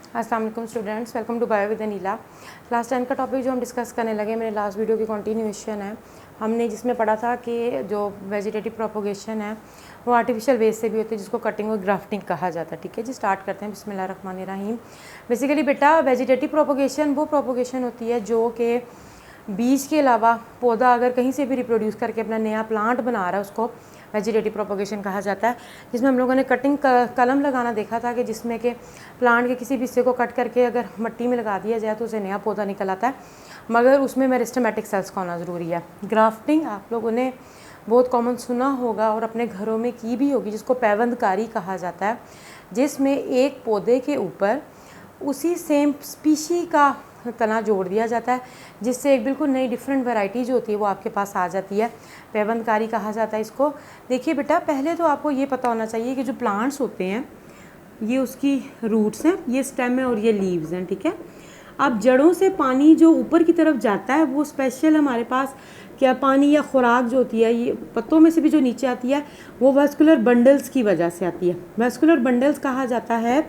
अस्सलाम वालेकुम students, welcome to bio with Aneela. Class 10 का टॉपिक जो हम डिस्कस करने लगे मेरे लास्ट वीडियो की कंटिन्यूएशन है। हमने जिसमें पढ़ा था कि जो वेजिटेटिव प्रोपोगेशन है वो आर्टिफिशियल वेज से भी होती है, जिसको कटिंग और ग्राफ्टिंग कहा जाता है। ठीक है जी, स्टार्ट करते हैं। बिस्मिल्लाहिर्रहमानिर्रहीम। बेसिकली बेटा वेजिटेटिव प्रोपोगेशन वो प्रोपोगेशन होती है जो कि बीज के अलावा पौधा अगर कहीं से भी रिप्रोड्यूस करके अपना नया प्लांट बना रहा है उसको वेजिटेटिव प्रोपोगेशन कहा जाता है। जिसमें हम लोगों ने कटिंग कलम लगाना देखा था कि जिसमें कि प्लांट के किसी भी हिस्से को कट करके अगर मिट्टी में लगा दिया जाए तो उसे नया पौधा निकल आता है, मगर उसमें मेरिस्टेमेटिक सेल्स का होना ज़रूरी है। ग्राफ्टिंग आप लोगों ने बहुत कॉमन सुना होगा और अपने घरों में की भी होगी, जिसको पैवंदकारी कहा जाता है, जिसमें एक पौधे के ऊपर उसी सेम स्पीशी का तना जोड़ दिया जाता है, जिससे एक बिल्कुल नई डिफरेंट वैरायटी जो होती है वो आपके पास आ जाती है। पैवंदकारी कहा जाता है इसको। देखिए बेटा, पहले तो आपको ये पता होना चाहिए कि जो प्लांट्स होते हैं ये उसकी रूट्स हैं, ये स्टेम है और ये लीव्स हैं। ठीक है, अब जड़ों से पानी जो ऊपर की तरफ जाता है वो स्पेशल हमारे पास क्या पानी या खुराक जो होती है ये पत्तों में से भी जो नीचे आती है वो वेस्कुलर बंडल्स की वजह से आती है। वेस्कुलर बंडल्स कहा जाता है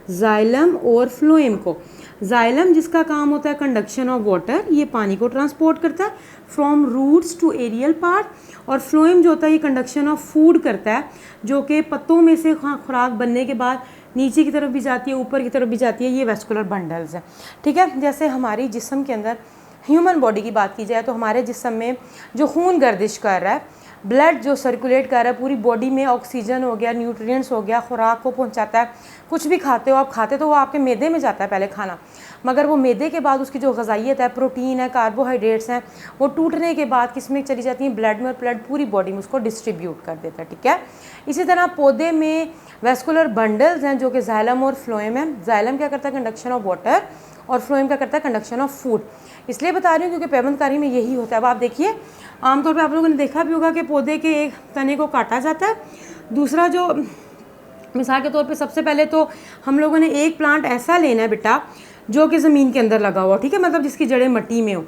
जाइलम और फ्लोएम को। जाइलम जिसका काम होता है कंडक्शन ऑफ वाटर, ये पानी को ट्रांसपोर्ट करता है from roots to aerial part, और फ्लोएम जो होता है ये कंडक्शन ऑफ फूड करता है, जो कि पत्तों में से खुराक बनने के बाद नीचे की तरफ भी जाती है, ऊपर की तरफ भी जाती है। ये वेस्कुलर बंडल्स हैं। ठीक है, जैसे हमारी जिस्म के अंदर ह्यूमन बॉडी की बात की जाए तो हमारे जिस्म में जो खून गर्दिश कर रहा है, ब्लड जो सर्कुलेट कर रहा है पूरी बॉडी में, ऑक्सीजन हो गया, न्यूट्रिएंट्स हो गया, खुराक को पहुंचाता है। कुछ भी खाते हो आप, खाते तो वो आपके मैदे में जाता है पहले खाना, मगर वो मैदे के बाद उसकी जो ग़िज़ाइयत है, प्रोटीन है, कार्बोहाइड्रेट्स हैं, वो टूटने के बाद किस में चली जाती हैं, ब्लड में, और ब्लड पूरी बॉडी में उसको डिस्ट्रीब्यूट कर देता है। ठीक है, इसी तरह पौधे में वेस्कुलर बंडल्स हैं जो कि जाइलम और फ्लोएम है। जाइलम क्या करता है, कंडक्शन ऑफ वाटर, और फ्लोएम क्या करता है, कंडक्शन ऑफ फूड। इसलिए बता रही हूँ क्योंकि पैवंदकारी में यही होता है। अब आप देखिए, आमतौर पर आप लोगों ने देखा भी होगा कि पौधे के एक तने को काटा जाता है, दूसरा जो मिसाल के तौर पे सबसे पहले तो हम लोगों ने एक प्लांट ऐसा लेना है बेटा जो कि ज़मीन के अंदर लगा हुआ, ठीक है, मतलब जिसकी जड़ें मिट्टी में हो।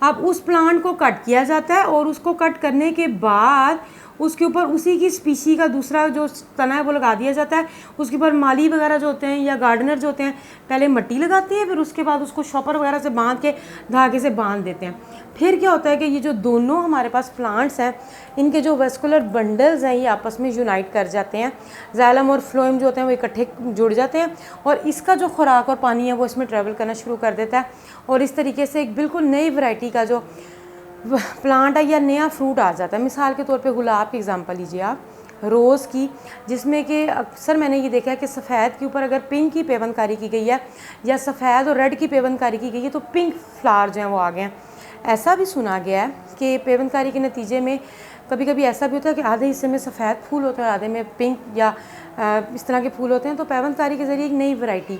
अब उस प्लांट को कट किया जाता है और उसको कट करने के बाद उसके ऊपर उसी की स्पीशी का दूसरा जो तना है वो लगा दिया जाता है। उसके ऊपर माली वगैरह जो होते हैं या गार्डनर जो होते हैं पहले मिट्टी लगाते हैं, फिर उसके बाद उसको शॉपर वगैरह से बांध के धागे से बांध देते हैं। फिर क्या होता है कि ये जो दोनों हमारे पास प्लांट्स हैं इनके जो वेस्कुलर बंडल्स हैं ये आपस में यूनाइट कर जाते हैं। जाइलम और फ्लोएम जो होते हैं वो इकट्ठे जुड़ जाते हैं और इसका जो खुराक और पानी है वो इसमें ट्रेवल करना शुरू कर देता है, और इस तरीके से एक बिल्कुल नई वैरायटी का जो प्लांट है या नया फ्रूट आ जाता है। मिसाल के तौर पे गुलाब की एग्जांपल लीजिए आप, रोज़ की, जिसमें कि अक्सर मैंने ये देखा है कि सफ़ेद के ऊपर अगर पिंक की पेवंदकारी की गई है या सफ़ेद और रेड की पेवंदकारी की गई है तो पिंक फ्लावर जो हैं वो आ गए हैं। ऐसा भी सुना गया है कि पेवंदकारी के नतीजे में कभी कभी ऐसा भी होता है कि आधे हिस्से में सफ़ेद फूल होता है, आधे में पिंक या इस तरह के फूल होते हैं। तो पेवंदकारी के ज़रिए एक नई वैरायटी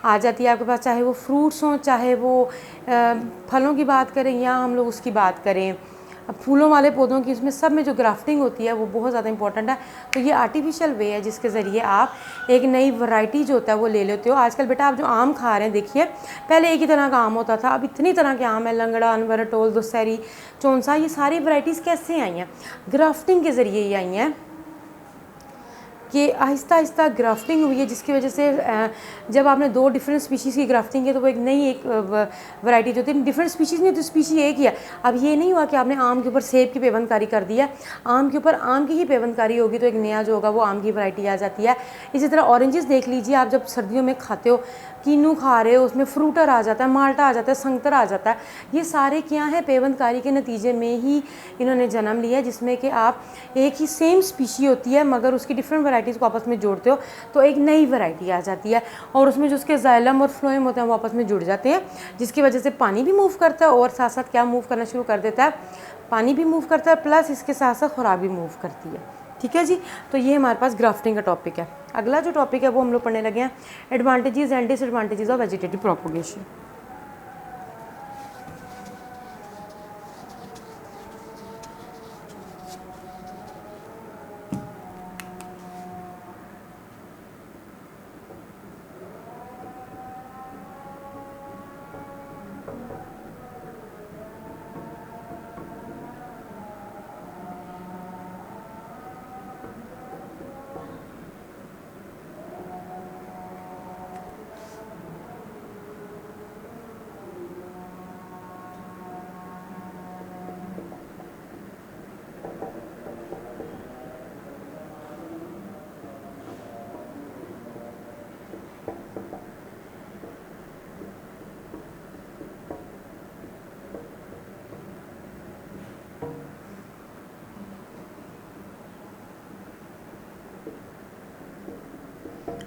आ जाती है आपके पास, चाहे वो फ्रूट्स हों, चाहे वो फलों की बात करें या हम लोग उसकी बात करें फूलों वाले पौधों की, इसमें सब में जो ग्राफ्टिंग होती है वो बहुत ज़्यादा इंपॉर्टेंट है। तो ये आर्टिफिशियल वे है जिसके ज़रिए आप एक नई वैरायटी जो होता है वो ले लेते हो। आजकल बेटा आप जो आम खा रहे हैं देखिए, पहले एक ही तरह का आम होता था, अब इतनी तरह के आम है, लंगड़ा, अनवर, टोल, दशहरी, चौंसा, ये सारी वैरायटीज़ कैसे आई हैं, ग्राफ्टिंग के ज़रिए ही आई हैं कि आहिस्ता आहिस्ता ग्राफ्टिंग हुई है, जिसकी वजह से जब आपने दो डिफरेंट स्पीशीज़ की ग्राफ्टिंग की तो वो एक नई एक वैरायटी जो थी, डिफरेंट स्पीशीज़ नहीं तो स्पीशी एक ही है। अब ये नहीं हुआ कि आपने आम के ऊपर सेब की पेवंदकारी कर दी है, आम के ऊपर आम की ही पेवंदकारी होगी तो एक नया जो होगा वो आम की वैरायटी आ जाती है। इसी तरह ऑरेंजेस देख लीजिए, आप जब सर्दियों में खाते हो, कीनू खा रहे हो, उसमें फ्रूटर आ जाता है, माल्टा आ जाता है, संगतर आ जाता है। ये सारे क्या है, पेवंदकारी के नतीजे में ही इन्होंने जन्म लिया है, जिसमें कि आप एक ही सेम स्पीशी होती है मगर उसकी डिफरेंट वैरायटीज़ को आपस में जोड़ते हो तो एक नई वैरायटी आ जाती है, और उसमें जो उसके जाइलम और फ्लोएम होते हैं वो आपस में जुड़ जाते हैं, जिसकी वजह से पानी भी मूव करता है और साथ साथ क्या मूव करना शुरू कर देता है, पानी भी मूव करता है प्लस इसके साथ साथ खुराक भी मूव करती है। ठीक है जी, तो ये हमारे पास ग्राफ्टिंग का टॉपिक है। अगला जो टॉपिक है वो हम लोग पढ़ने लगे हैं advantages and disadvantages of vegetative propagation.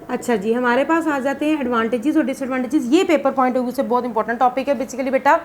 अच्छा जी, हमारे पास आ जाते हैं एडवांटेजेस और डिसएडवांटेजेस। ये पेपर पॉइंट ऑफ व्यू से बहुत इंपॉर्टेंट टॉपिक है बेसिकली बेटा।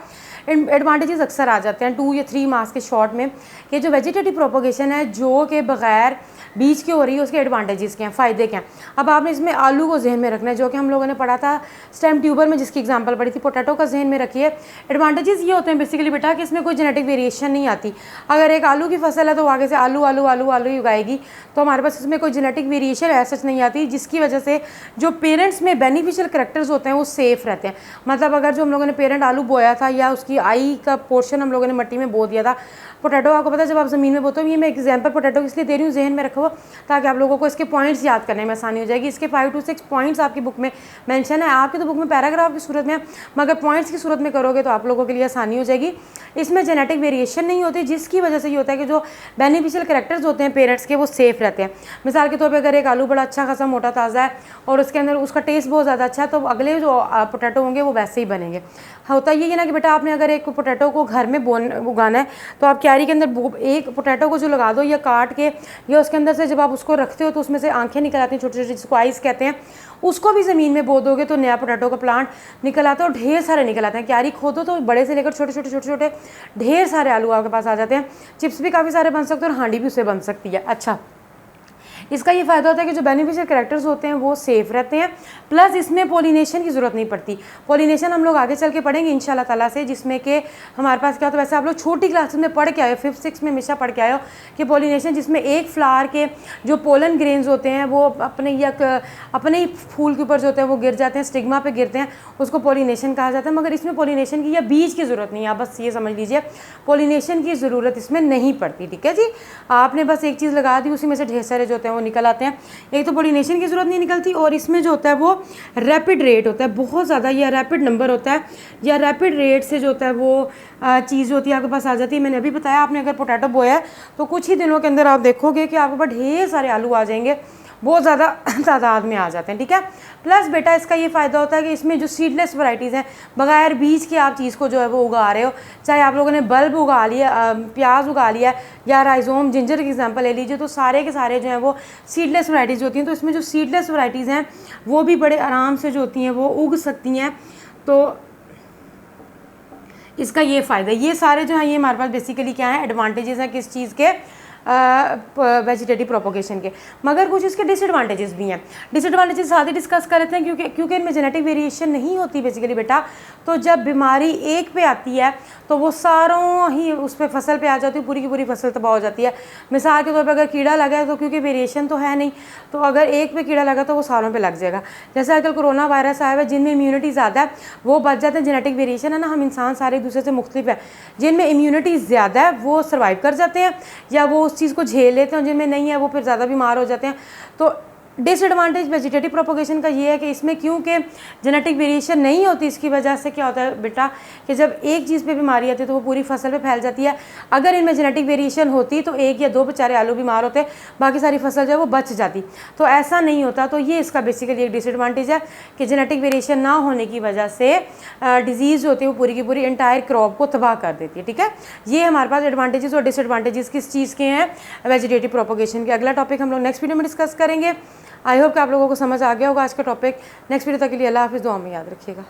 एडवांटेजेस अक्सर आ जाते हैं 2 या 3 मार्क्स के शॉर्ट में कि जो वेजिटेटिव प्रोपोगेशन है जो कि बगैर बीज की हो रही है उसके एडवांटेजेस क्या हैं, फ़ायदे क्या हैं। अब आपने इसमें आलू को जहन में रखना है, जो कि हम लोगों ने पढ़ा था स्टेम ट्यूबर में, जिसकी एग्जांपल पढ़ी थी। पोटैटो का जहन में रखिए। एडवांटेजेस ये होते हैं बेसिकली बेटा कि इसमें कोई जेनेटिक वेरिएशन नहीं आती। अगर एक आलू की फसल है तो आगे से आलू आलू आलू आलू ही उगाएगी, तो हमारे पास इसमें कोई जेनेटिक वेरिएशन ऐसा नहीं आती, जिसकी वजह से जो पेरेंट्स में बेनिफिशियल करैक्टर्स होते हैं वो सेफ रहते हैं। मतलब अगर जो हम लोगों ने पेरेंट आलू बोया था या उसकी आई का पोर्शन हम लोगों ने मिट्टी में बो दिया था, पोटैटो आपको पता है जब आप ज़मीन में बोते हो, ये मैं एग्जांपल पोटैटो इसलिए दे रही हूँ, जहन में रखो ताकि आप लोगों को इसके पॉइंट्स याद करने में आसानी हो जाएगी। इसके 5 to 6 पॉइंट्स आपकी बुक में मेंशन है। आपकी तो बुक में पैराग्राफ की सूरत में है, मगर पॉइंट्स की सूरत में करोगे तो आप लोगों के लिए आसानी हो जाएगी। इसमें जेनेटिक वेरिएशन नहीं होती, जिसकी वजह से ये होता है कि जो बेनिफिशियल करैक्टर्स होते हैं पेरेंट्स के वो सेफ रहते हैं। मिसाल के तौर पर अगर एक आलू बड़ा अच्छा खासा मोटा ताज़ा है और उसके अंदर उसका टेस्ट बहुत ज़्यादा अच्छा है, तो अगले जो पोटैटो होंगे वो वैसे ही बनेंगे। होता ये है ना कि बेटा आपने अगर एक पोटैटो को घर में उगाना है तो आप क्यारी के अंदर एक पोटैटो को जो लगा दो या काट के, या उसके अंदर से जब आप उसको रखते हो तो उसमें से आंखें निकल आती हैं छोटी छोटी, जिसको आइस कहते हैं। उसको भी ज़मीन में बो दोगे तो नया पोटैटो का प्लांट निकल आता है और ढेर सारे निकल आते हैं। क्यारी खोदो तो बड़े से लेकर छोटे छोटे छोटे छोटे ढेर सारे आलू आपके पास आ जाते हैं। चिप्स भी काफ़ी सारे बन सकते हैं और हांडी भी उससे बन सकती है। अच्छा, इसका ये फ़ायदा होता है कि जो बेनिफिशियल करैक्टर्स होते हैं वो सेफ़ रहते हैं, प्लस इसमें पॉलिनेशन की ज़रूरत नहीं पड़ती। पॉलिनेशन हम लोग आगे चल के पढ़ेंगे इंशाल्लाह ताला से, जिसमें कि हमारे पास क्या होता है, वैसे आप लोग छोटी क्लासेस में पढ़ के आए हो, 5th 6th में हमेशा पढ़ के आए हो कि पॉलिनेशन, जिसमें एक फ्लावर के जो पोलन ग्रेन्स होते हैं वो अपने ही फूल के ऊपर जो होते हैं वो गिर जाते हैं, स्टिग्मा पर गिरते हैं, उसको पॉलिनेशन कहा जाता है। मगर इसमें पॉलिनेशन की या बीज की ज़रूरत नहीं है, आप बस ये समझ लीजिए पॉलिनेशन की ज़रूरत इसमें नहीं पड़ती। ठीक है जी, आपने बस एक चीज़ लगा दी, उसी में से ढेर सारे जो होते हैं वो निकल आते हैं। एक तो पॉलिनेशन की ज़रूरत नहीं निकलती, और इसमें जो होता है वो रैपिड रेट होता है बहुत ज़्यादा, या रैपिड नंबर होता है, या रैपिड रेट से जो होता है वो चीज़ होती है आपके पास आ जाती है। मैंने अभी बताया, आपने अगर पोटैटो बोया है तो कुछ ही दिनों के अंदर आप देखोगे कि आपके पास ढेर सारे आलू आ जाएंगे, बहुत ज़्यादा तादाद में आ जाते हैं। ठीक है, प्लस बेटा इसका ये फ़ायदा होता है कि इसमें जो सीडलेस वैरायटीज़ हैं, बगैर बीज के आप चीज़ को जो है वो उगा रहे हो। चाहे आप लोगों ने बल्ब उगा लिया, प्याज उगा लिया, या राइजोम जिंजर की एग्जांपल ले लीजिए, तो सारे के सारे जो हैं वो सीडलेस वैरायटीज़ होती हैं। तो इसमें जो सीडलेस वैरायटीज़ हैं वो भी बड़े आराम से जो होती हैं वो उग सकती हैं। तो इसका ये फ़ायदा, ये सारे जो हैं ये हमारे पास बेसिकली क्या है, एडवांटेजेस हैं किस चीज़ के, वेजिटेटिव प्रोपोगेशन के। मगर कुछ इसके डिसएडवांटेजेस भी हैं। डिसएडवांटेजेस साथ ही डिस्कस कर लेते हैं, क्योंकि इनमें जेनेटिक वेरिएशन नहीं होती बेसिकली बेटा। तो जब बीमारी एक पे आती है तो वो सारों ही उस पर फसल पे आ जाती है, पूरी की पूरी फसल तबाह हो जाती है। मिसाल के तौर पर अगर कीड़ा लगा है तो क्योंकि वेरिएशन तो है नहीं, तो अगर एक पे कीड़ा लगा तो वो सारों पे लग जाएगा। जैसे आजकल कोरोना वायरस आया है, जिनमें इम्यूनिटी ज़्यादा है वो बच जाते हैं। जेनेटिक वेरिएशन है ना, हम इंसान सारे एक दूसरे से मुख्तलिफ है। जिनमें इम्यूनिटी ज़्यादा है वो सर्वाइव कर जाते हैं या वो उस चीज़ को झेल लेते हैं, जिनमें नहीं है वो फिर ज़्यादा बीमार हो जाते हैं। तो डिसएडवांटेज वेजिटेटिव प्रोपोगेशन का ये है कि इसमें क्योंकि जेनेटिक वेरिएशन नहीं होती, इसकी वजह से क्या होता है बेटा कि जब एक चीज़ पे बीमारी आती है तो वो पूरी फसल पे फैल जाती है। अगर इनमें जेनेटिक वेरिएशन होती तो 1 या 2 बेचारे आलू बीमार होते, बाकी सारी फसल जो है वो बच जाती। तो ऐसा नहीं होता। तो ये इसका बेसिकली एक डिसएडवांटेज है कि जेनेटिक वेरिएशन ना होने की वजह से डिजीज़ होती है वो पूरी की पूरी एंटायर क्रॉप को तबाह कर देती है। ठीक है, ये हमारे पास एडवांटेजेस और डिसएडवांटेजेस किस चीज़ के हैं, वेजिटेटिव प्रोपोगेशन के। अगला टॉपिक हम लोग नेक्स्ट वीडियो में डिस्कस करेंगे। आई होप कि आप लोगों को समझ आ गया होगा आज का टॉपिक। नेक्स्ट वीडियो तक के लिए अल्लाह हाफिज़, दुआ में याद रखिएगा।